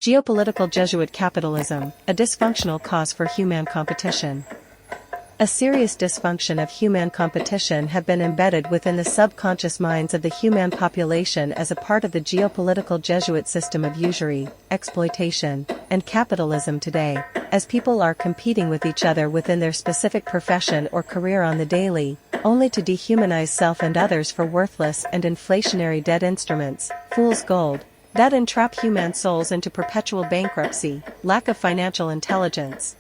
Geopolitical Jesuit capitalism, a dysfunctional cause for human competition. A serious dysfunction of human competition have been embedded within the subconscious minds of the human population as a part of the geopolitical Jesuit system of usury, exploitation, and capitalism today, as people are competing with each other within their specific profession or career on the daily, only to dehumanize self and others for worthless and inflationary dead instruments, fool's gold, that entrap human souls into perpetual bankruptcy, lack of financial intelligence.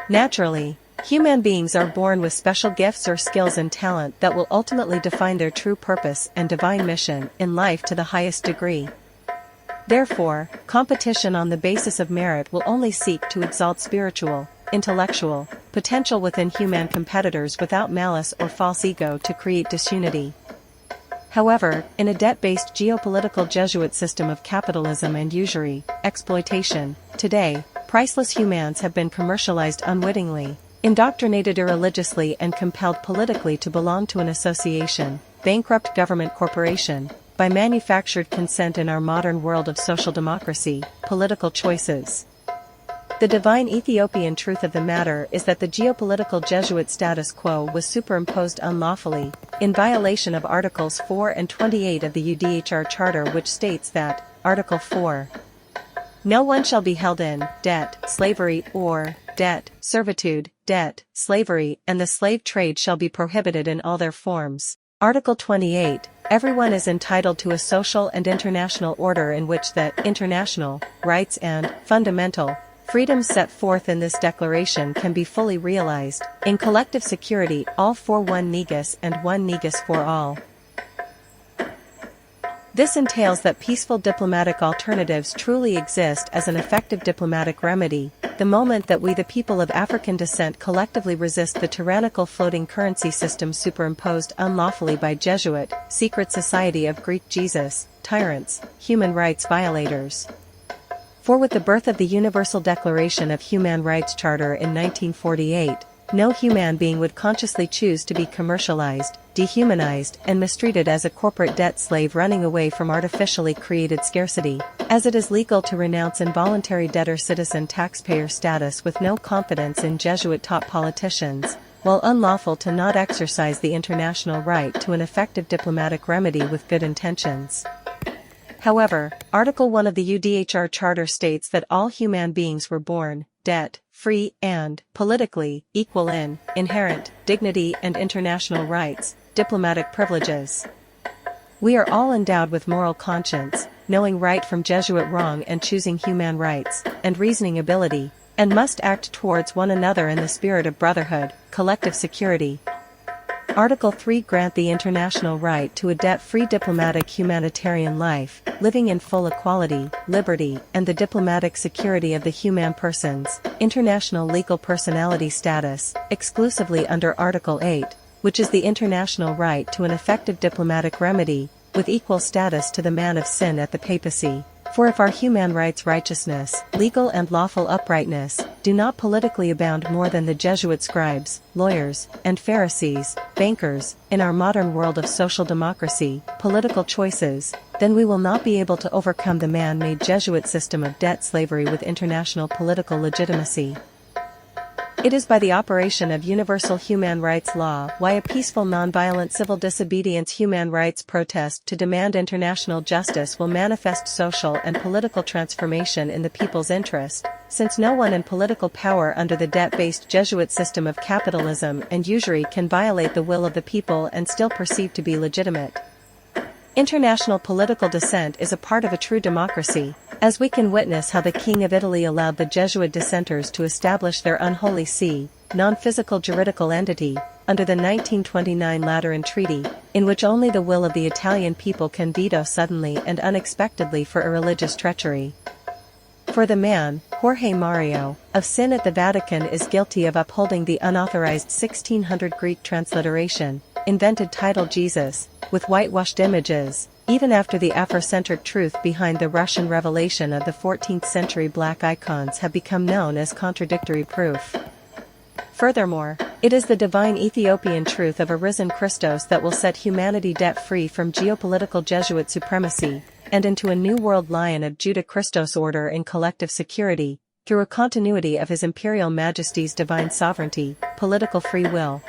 Naturally, human beings are born with special gifts or skills and talent that will ultimately define their true purpose and divine mission in life to the highest degree. Therefore, competition on the basis of merit will only seek to exalt spiritual, intellectual, potential within human competitors without malice or false ego to create disunity. However, in a debt-based geopolitical Jesuit system of capitalism and usury, exploitation, today, priceless humans have been commercialized unwittingly, indoctrinated irreligiously and compelled politically to belong to an association, bankrupt government corporation, by manufactured consent in our modern world of social democracy, political choices. The divine Ethiopian truth of the matter is that the geopolitical Jesuit status quo was superimposed unlawfully, in violation of Articles 4 and 28 of the UDHR Charter, which states that, Article 4. No one shall be held in debt, slavery or debt, servitude, debt, slavery, and the slave trade shall be prohibited in all their forms. Article 28. Everyone is entitled to a social and international order in which the international rights and fundamental freedoms set forth in this declaration can be fully realized, in collective security, all for one negus and one negus for all. This entails that peaceful diplomatic alternatives truly exist as an effective diplomatic remedy, the moment that we the people of African descent collectively resist the tyrannical floating currency system superimposed unlawfully by Jesuit, secret society of Greek Jesus, tyrants, human rights violators. For with the birth of the Universal Declaration of Human Rights Charter in 1948, no human being would consciously choose to be commercialized, dehumanized, and mistreated as a corporate debt slave running away from artificially created scarcity, as it is legal to renounce involuntary debtor-citizen taxpayer status with no confidence in Jesuit-taught politicians, while unlawful to not exercise the international right to an effective diplomatic remedy with good intentions. However, Article 1 of the UDHR Charter states that all human beings were born, debt-free and, politically, equal in, inherent, dignity and international rights, diplomatic privileges. We are all endowed with moral conscience, knowing right from Jesuit wrong and choosing human rights, and reasoning ability, and must act towards one another in the spirit of brotherhood, collective security. Article 3 grant the international right to a debt-free diplomatic humanitarian life, living in full equality, liberty, and the diplomatic security of the human persons, international legal personality status, exclusively under Article 8, which is the international right to an effective diplomatic remedy, with equal status to the man of sin at the papacy. For if our human rights righteousness, legal and lawful uprightness, do not politically abound more than the Jesuit scribes, lawyers, and Pharisees, bankers, in our modern world of social democracy, political choices, then we will not be able to overcome the man-made Jesuit system of debt slavery with international political legitimacy. It is by the operation of universal human rights law why a peaceful nonviolent civil disobedience human rights protest to demand international justice will manifest social and political transformation in the people's interest, since no one in political power under the debt-based Jesuit system of capitalism and usury can violate the will of the people and still perceive to be legitimate. International political dissent is a part of a true democracy, as we can witness how the King of Italy allowed the Jesuit dissenters to establish their unholy see, non-physical juridical entity, under the 1929 Lateran Treaty, in which only the will of the Italian people can veto suddenly and unexpectedly for irreligious treachery. For the man, Jorge Mario, of sin at the Vatican is guilty of upholding the unauthorized 1600 Greek transliteration, invented title Jesus, with whitewashed images, even after the Afrocentric truth behind the Russian revelation of the 14th century black icons have become known as contradictory proof. Furthermore, it is the divine Ethiopian truth of a risen Christos that will set humanity debt-free from geopolitical Jesuit supremacy, and into a new world Lion of Judah Christos order in collective security, through a continuity of His Imperial Majesty's divine sovereignty, political free will.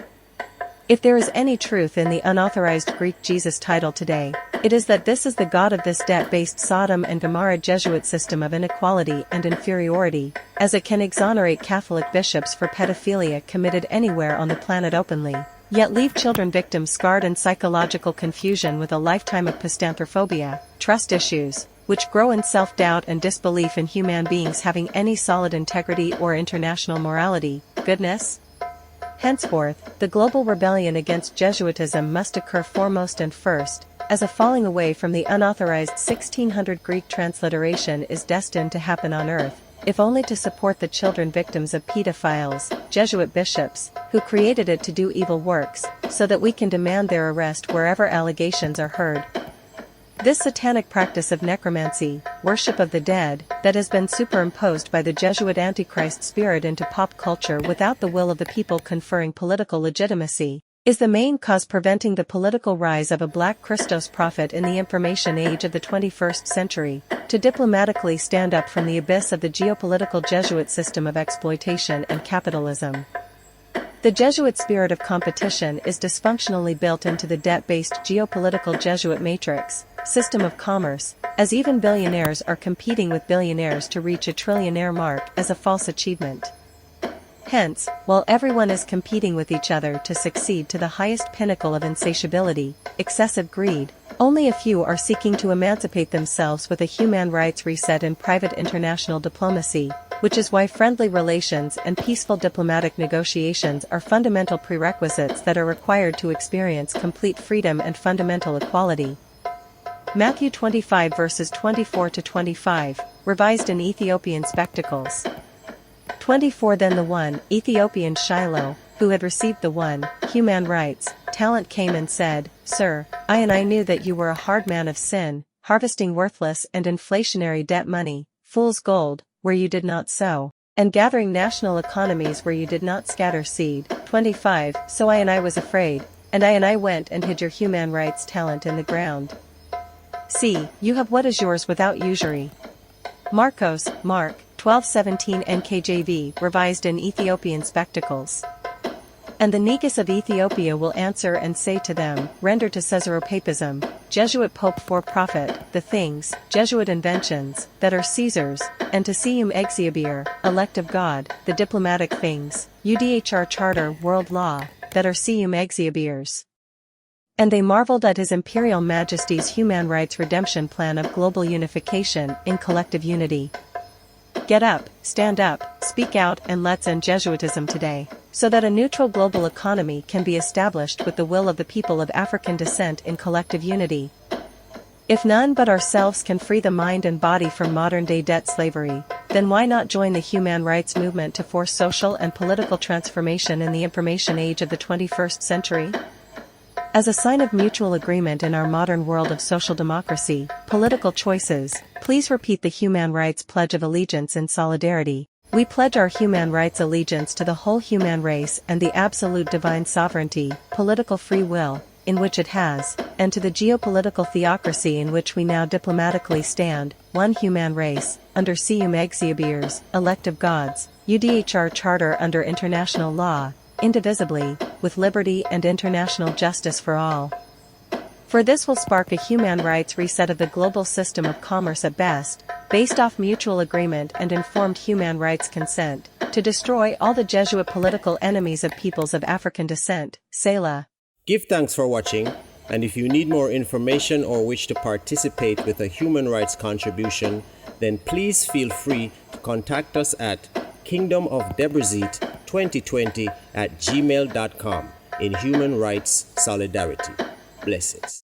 If there is any truth in the unauthorized Greek Jesus title today, it is that this is the God of this debt-based Sodom and Gomorrah Jesuit system of inequality and inferiority, as it can exonerate Catholic bishops for pedophilia committed anywhere on the planet openly, yet leave children victims scarred in psychological confusion with a lifetime of pistanthrophobia, trust issues, which grow in self-doubt and disbelief in human beings having any solid integrity or international morality, goodness. Henceforth, the global rebellion against Jesuitism must occur foremost and first, as a falling away from the unauthorized 1600 Greek transliteration is destined to happen on earth, if only to support the children victims of pedophiles, Jesuit bishops, who created it to do evil works, so that we can demand their arrest wherever allegations are heard. This satanic practice of necromancy, worship of the dead, that has been superimposed by the Jesuit Antichrist spirit into pop culture without the will of the people conferring political legitimacy, is the main cause preventing the political rise of a black Christos prophet in the information age of the 21st century, to diplomatically stand up from the abyss of the geopolitical Jesuit system of exploitation and capitalism. The Jesuit spirit of competition is dysfunctionally built into the debt-based geopolitical Jesuit matrix, system of commerce, as even billionaires are competing with billionaires to reach a trillionaire mark as a false achievement. Hence, while everyone is competing with each other to succeed to the highest pinnacle of insatiability, excessive greed, only a few are seeking to emancipate themselves with a human rights reset in private international diplomacy, which is why friendly relations and peaceful diplomatic negotiations are fundamental prerequisites that are required to experience complete freedom and fundamental equality. Matthew 25 verses 24-25, revised in Ethiopian Spectacles. 24 Then the one, Ethiopian Shiloh, who had received the one, human rights, talent came and said, Sir, I knew that you were a hard man of sin, harvesting worthless and inflationary debt money, fool's gold, where you did not sow, and gathering national economies where you did not scatter seed. 25 So I was afraid, and I went and hid your human rights talent in the ground. See, you have what is yours without usury. Mark 12:17 NKJV, revised in Ethiopian Spectacles. And the Negus of Ethiopia will answer and say to them, Render to Caesaropapism, Jesuit Pope for profit, the things, Jesuit inventions, that are Caesar's, and to Seum Exeabir, elect of God, the diplomatic things, UDHR Charter World Law, that are Seum Exeabir's. And they marveled at His Imperial Majesty's human rights redemption plan of global unification in collective unity. Get up, stand up, speak out, and let's end Jesuitism today, so that a neutral global economy can be established with the will of the people of African descent in collective unity. If none but ourselves can free the mind and body from modern-day debt slavery, then why not join the human rights movement to force social and political transformation in the information age of the 21st century? As a sign of mutual agreement in our modern world of social democracy, political choices, please repeat the Human Rights Pledge of Allegiance in solidarity. We pledge our human rights allegiance to the whole human race and the absolute divine sovereignty, political free will, in which it has, and to the geopolitical theocracy in which we now diplomatically stand, one human race, under Seum Exeabir's, elect of gods, UDHR Charter under international law, indivisibly, with liberty and international justice for all. For this will spark a human rights reset of the global system of commerce at best, based off mutual agreement and informed human rights consent, to destroy all the Jesuit political enemies of peoples of African descent, Selah. Give thanks for watching, and if you need more information or wish to participate with a human rights contribution, then please feel free to contact us at kingdomofdebrizit2020@gmail.com in human rights solidarity. Blessings.